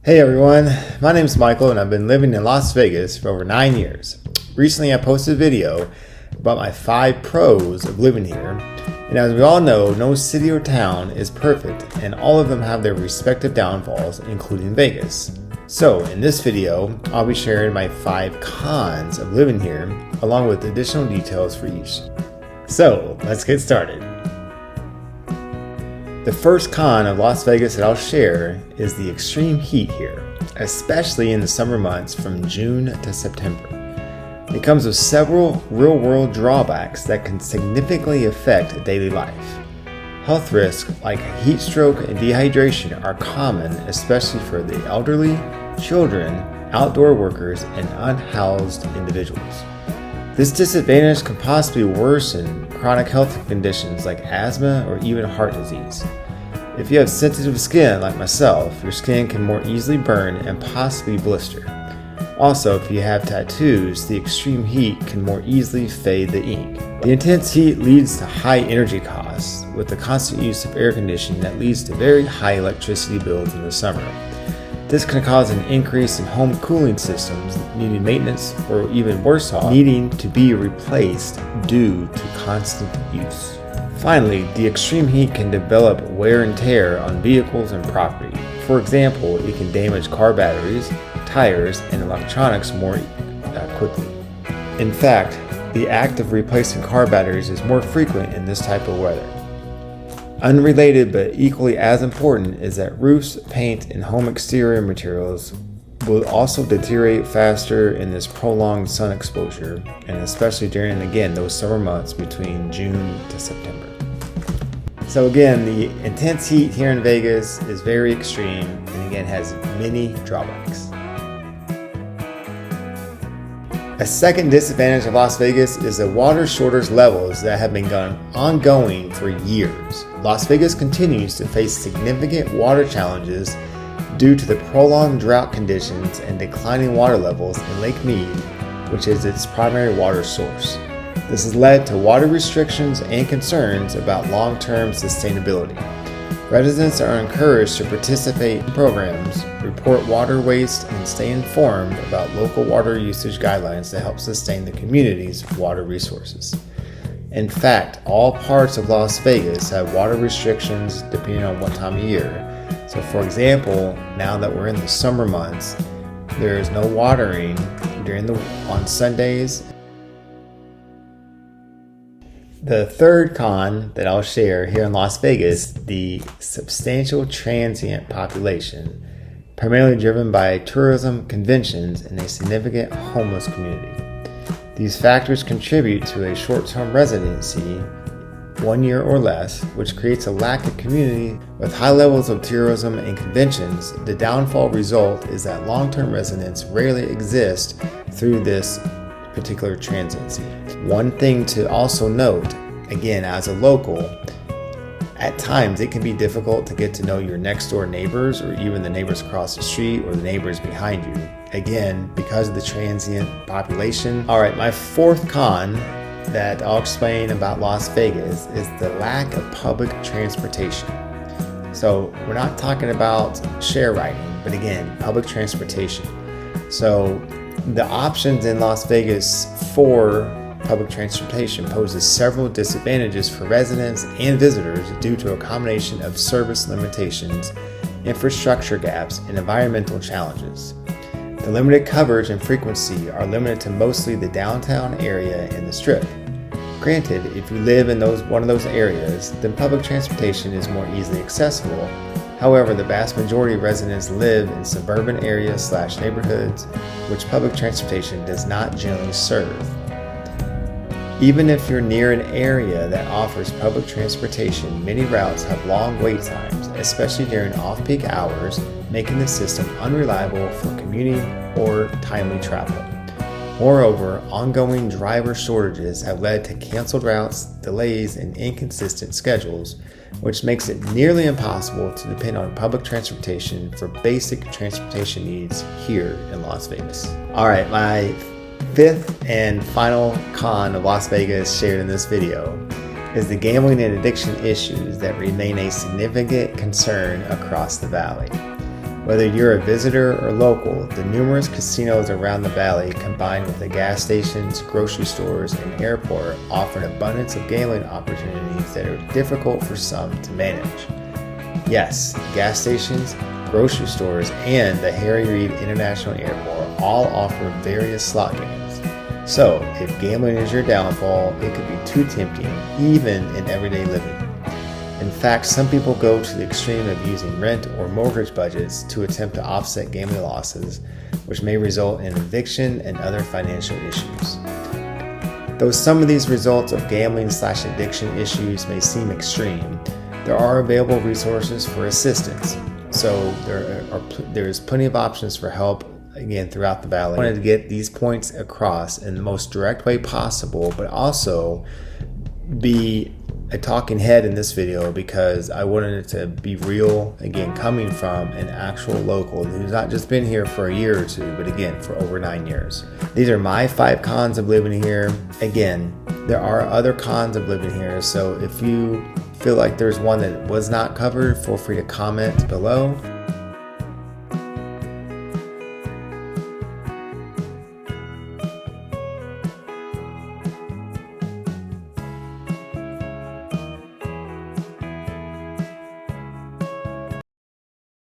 Hey everyone, my name is Michael and I've been living in Las Vegas for over 9 years. Recently I posted a video about my 5 pros of living here, and as we all know, no city or town is perfect and all of them have their respective downfalls, including Vegas. So in this video, I'll be sharing my 5 cons of living here along with additional details for each. So let's get started. The first con of Las Vegas that I'll share is the extreme heat here, especially in the summer months from June to September. It comes with several real-world drawbacks that can significantly affect daily life. Health risks like heat stroke and dehydration are common, especially for the elderly, children, outdoor workers, and unhoused individuals. This disadvantage can possibly worsen chronic health conditions like asthma or even heart disease. If you have sensitive skin like myself, your skin can more easily burn and possibly blister. Also, if you have tattoos, the extreme heat can more easily fade the ink. The intense heat leads to high energy costs, with the constant use of air conditioning that leads to very high electricity bills in the summer. This can cause an increase in home cooling systems needing maintenance or even worse off, needing to be replaced due to constant use. Finally, the extreme heat can develop wear and tear on vehicles and property. For example, it can damage car batteries, tires, and electronics more quickly. In fact, the act of replacing car batteries is more frequent in this type of weather. Unrelated but equally as important is that roofs, paint, and home exterior materials will also deteriorate faster in this prolonged sun exposure, and especially during, again, those summer months between June to September. So again, the intense heat here in Vegas is very extreme and again has many drawbacks. A second disadvantage of Las Vegas is the water shortage levels that have been ongoing for years. Las Vegas continues to face significant water challenges due to the prolonged drought conditions and declining water levels in Lake Mead, which is its primary water source. This has led to water restrictions and concerns about long-term sustainability. Residents are encouraged to participate in programs, report water waste, and stay informed about local water usage guidelines to help sustain the community's water resources. In fact, all parts of Las Vegas have water restrictions depending on what time of year. So for example, now that we're in the summer months, there is no watering on Sundays. The third con that I'll share here in Las Vegas, the substantial transient population, primarily driven by tourism, conventions, and a significant homeless community. These factors contribute to a short-term residency, 1 year or less, which creates a lack of community. With high levels of tourism and conventions, the downfall result is that long-term residents rarely exist through this particular transiency. One thing to also note, again, as a local, at times it can be difficult to get to know your next door neighbors or even the neighbors across the street or the neighbors behind you. Again, because of the transient population. All right, my fourth con that I'll explain about Las Vegas is the lack of public transportation. So we're not talking about share riding, but again, public transportation. So the options in Las Vegas for public transportation poses several disadvantages for residents and visitors due to a combination of service limitations, infrastructure gaps, and environmental challenges. The limited coverage and frequency are limited to mostly the downtown area and the Strip. Granted, if you live in one of those areas, then public transportation is more easily accessible. However, the vast majority of residents live in suburban areas/neighborhoods, which public transportation does not generally serve. Even if you're near an area that offers public transportation, many routes have long wait times, especially during off-peak hours, making the system unreliable for commuting or timely travel. Moreover, ongoing driver shortages have led to canceled routes, delays, and inconsistent schedules, which makes it nearly impossible to depend on public transportation for basic transportation needs here in Las Vegas. All right, my fifth and final con of Las Vegas shared in this video is the gambling and addiction issues that remain a significant concern across the valley. Whether you're a visitor or local, the numerous casinos around the valley, combined with the gas stations, grocery stores, and airport, offer an abundance of gambling opportunities that are difficult for some to manage. Yes, gas stations, grocery stores, and the Harry Reid International Airport all offer various slot games. So, if gambling is your downfall, it could be too tempting, even in everyday living. In fact, some people go to the extreme of using rent or mortgage budgets to attempt to offset gambling losses, which may result in eviction and other financial issues. Though some of these results of gambling/addiction issues may seem extreme, there are available resources for assistance. So there is plenty of options for help, again, throughout the valley. I wanted to get these points across in the most direct way possible, but also be a talking head in this video because I wanted it to be real, again, coming from an actual local who's not just been here for a year or two, but again, for over 9 years. These are my 5 cons of living here. Again, there are other cons of living here, so if you feel like there's one that was not covered, feel free to comment below.